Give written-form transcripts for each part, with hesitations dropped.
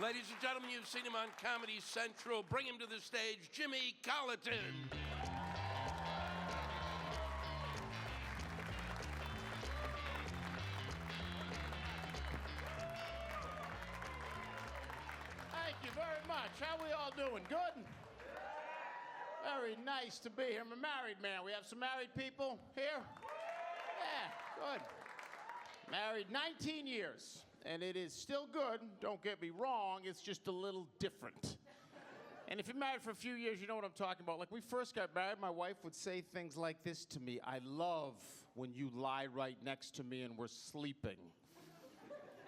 Ladies and gentlemen, you've seen him on Comedy Central. Bring him to the stage, JimColliton. Thank you very much. How we all doing? Good? Very nice to be here. I'm a married man. We have some married people here? Yeah, good. Married 19 years, and it is still good. Don't get me wrong, it's just a little different. And if you're married for a few years, you know what I'm talking about. Like, we first got married, my wife would say things like this to me: "I love when you lie right next to me and we're sleeping,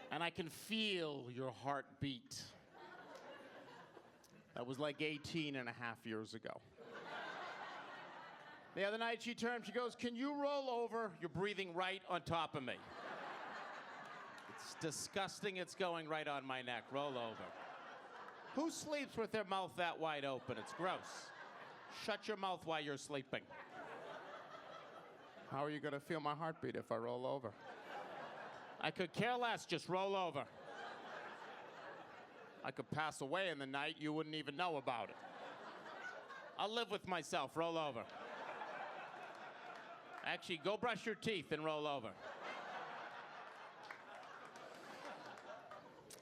and I can feel your heartbeat." That was like 18 and a half years ago. The other night she turned, she goes, "Can you roll over? You're breathing right on top of me." It's disgusting, it's going right on my neck. Roll over. Who sleeps with their mouth that wide open? It's gross. Shut your mouth while you're sleeping. How are you gonna feel my heartbeat if I roll over? I could care less, just roll over. I could pass away in the night, you wouldn't even know about it. I'll live with myself, roll over. Actually, go brush your teeth and roll over.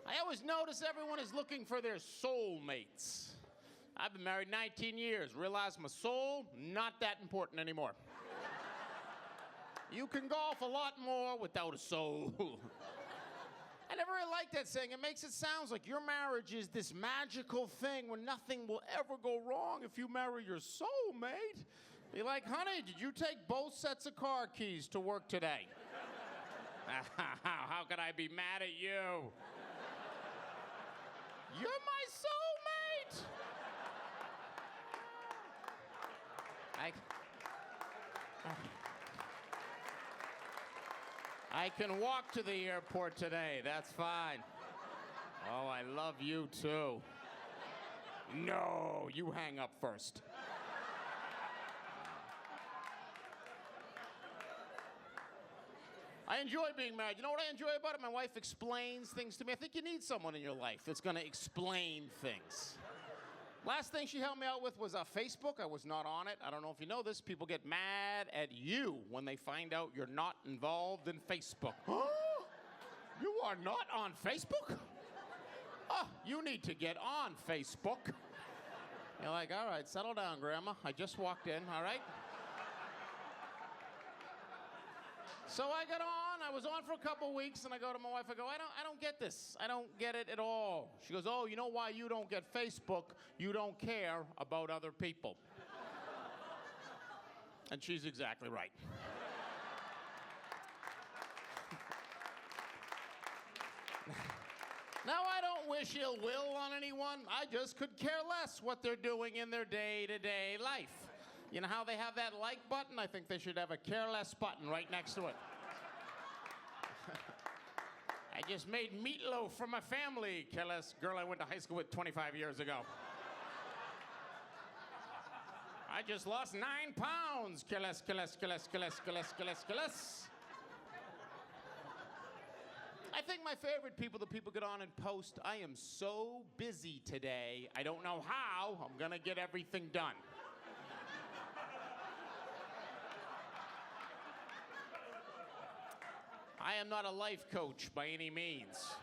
I always notice everyone is looking for their soulmates. I've been married 19 years, realized my soul, not that important anymore. You can golf a lot more without a soul. I never really liked that saying. It makes it sound like your marriage is this magical thing where nothing will ever go wrong if you marry your soulmate. Be like, "Honey, did you take both sets of car keys to work today?" How could I be mad at you? You're my soulmate! I can walk to the airport today, that's fine. Oh, I love you too. No, you hang up first. I enjoy being married. You know what I enjoy about it? My wife explains things to me. I think you need someone in your life that's gonna explain things. Last thing she helped me out with was Facebook. I was not on it. I don't know if you know this. People get mad at you when they find out you're not involved in Facebook. Huh? You are not on Facebook? Oh, you need to get on Facebook. You're like, all right, settle down, Grandma. I just walked in, all right? So I got on, I was on for a couple weeks, and I go to my wife, I go, I don't get this. I don't get it at all. She goes, "Oh, you know why you don't get Facebook? You don't care about other people." And she's exactly right. Now, I don't wish ill will on anyone. I just could care less what they're doing in their day-to-day life. You know how they have that like button? I think they should have a care less button right next to it. I just made meatloaf for my family, careless girl I went to high school with 25 years ago. I just lost 9 pounds, careless, careless, careless, careless, careless, careless, careless. I think my favorite people, the people get on and post, "I am so busy today, I don't know how I'm gonna get everything done." I am not a life coach by any means.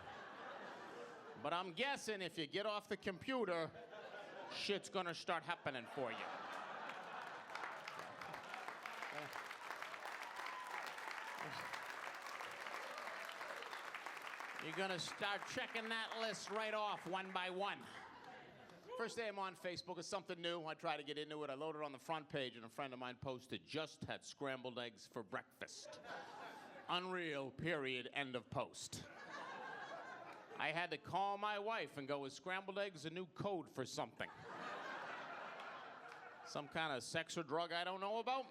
But I'm guessing if you get off the computer, shit's gonna start happening for you. You're gonna start checking that list right off one by one. First day I'm on Facebook, it's something new. I try to get into it. I load it on the front page, and a friend of mine posted, "Just had scrambled eggs for breakfast." Unreal, period, end of post. I had to call my wife and go, "Is scrambled eggs a new code for something? Some kind of sex or drug I don't know about?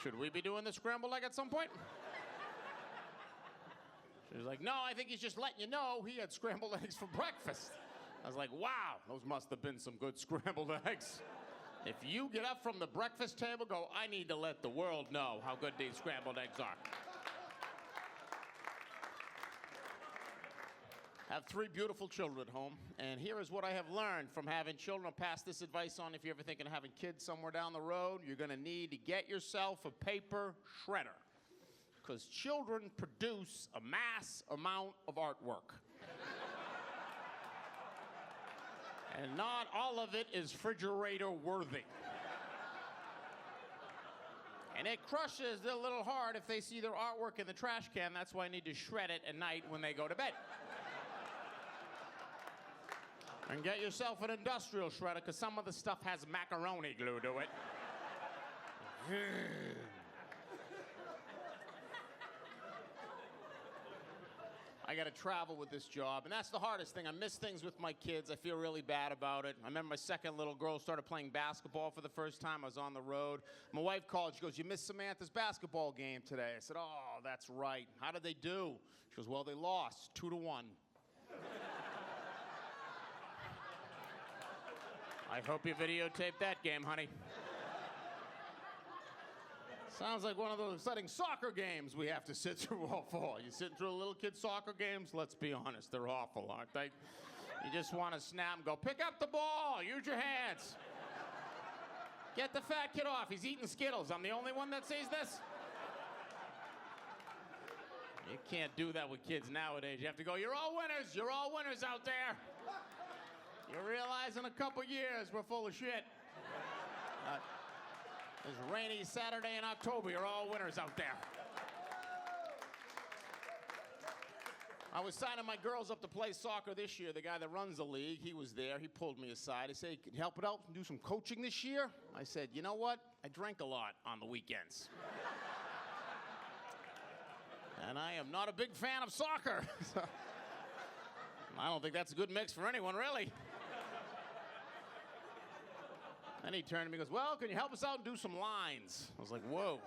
Should we be doing the scrambled egg at some point?" She was like, "No, I think he's just letting you know he had scrambled eggs for breakfast." I was like, wow, those must have been some good scrambled eggs. If you get up from the breakfast table, go, "I need to let the world know how good these scrambled eggs are." I have 3 beautiful children at home, and here is what I have learned from having children. I'll pass this advice on if you're ever thinking of having kids somewhere down the road. You're going to need to get yourself a paper shredder, because children produce a mass amount of artwork. And not all of it is refrigerator worthy. And it crushes a little hard if they see their artwork in the trash can. That's why I need to shred it at night when they go to bed. And get yourself an industrial shredder, because some of the stuff has macaroni glue to it. I got to travel with this job, and that's the hardest thing. I miss things with my kids. I feel really bad about it. I remember my second little girl started playing basketball for the first time. I was on the road. My wife called. She goes, "You missed Samantha's basketball game today." I said, "Oh, that's right. How did they do?" She goes, "Well, they lost 2-1. I hope you videotaped that game, honey. Sounds like one of those exciting soccer games we have to sit through all fall. You sitting through little kid soccer games? Let's be honest, they're awful, aren't they? You just want to snap and go, "Pick up the ball, use your hands. Get the fat kid off, he's eating Skittles. I'm the only one that sees this." You can't do that with kids nowadays. You have to go, "You're all winners out there. You realize in a couple years we're full of shit. This rainy Saturday in October, you're all winners out there." I was signing my girls up to play soccer this year. The guy that runs the league, he was there. He pulled me aside. He said, "Hey, can you help it out and do some coaching this year?" I said, "You know what? I drank a lot on the weekends. And I am not a big fan of soccer." I don't think that's a good mix for anyone, really. Then he turned to me and goes, "Well, can you help us out and do some lines?" I was like, whoa.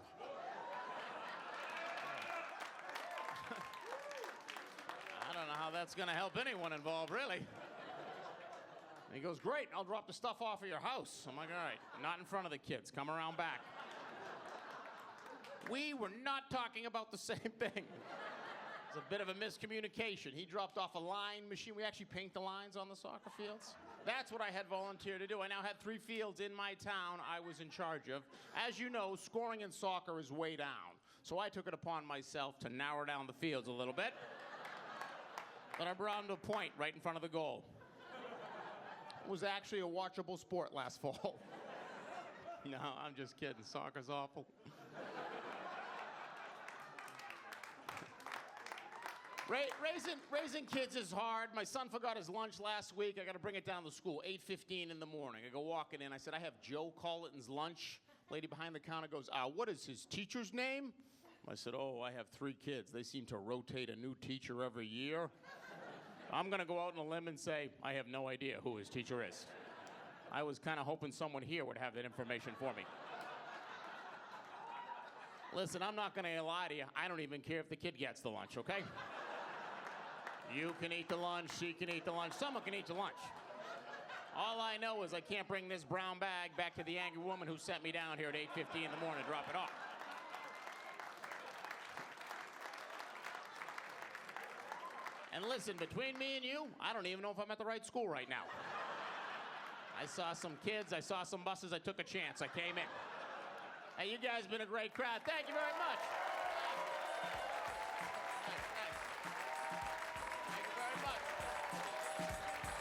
I don't know how that's going to help anyone involved, really. And he goes, "Great, I'll drop the stuff off at your house." I'm like, "All right, not in front of the kids. Come around back." We were not talking about the same thing. It's a bit of a miscommunication. He dropped off a line machine. We actually paint the lines on the soccer fields. That's what I had volunteered to do. I now had 3 fields in my town I was in charge of. As you know, scoring in soccer is way down. So I took it upon myself to narrow down the fields a little bit. But I brought him to a point right in front of the goal. It was actually a watchable sport last fall. No, I'm just kidding. Soccer's awful. Raising kids is hard. My son forgot his lunch last week. I got to bring it down to school, 8:15 in the morning. I go walking in. I said, "I have Joe Colliton's lunch." Lady behind the counter goes, "What is his teacher's name?" I said, "Oh, I have 3 kids. They seem to rotate a new teacher every year. I'm going to go out on a limb and say, I have no idea who his teacher is." I was kind of hoping someone here would have that information for me. Listen, I'm not going to lie to you. I don't even care if the kid gets the lunch, okay? You can eat the lunch, she can eat the lunch, someone can eat the lunch. All I know is I can't bring this brown bag back to the angry woman who sent me down here at 8:50 in the morning to drop it off. And listen, between me and you, I don't even know if I'm at the right school right now. I saw some kids, I saw some buses, I took a chance, I came in. Hey, you guys have been a great crowd. Thank you very much.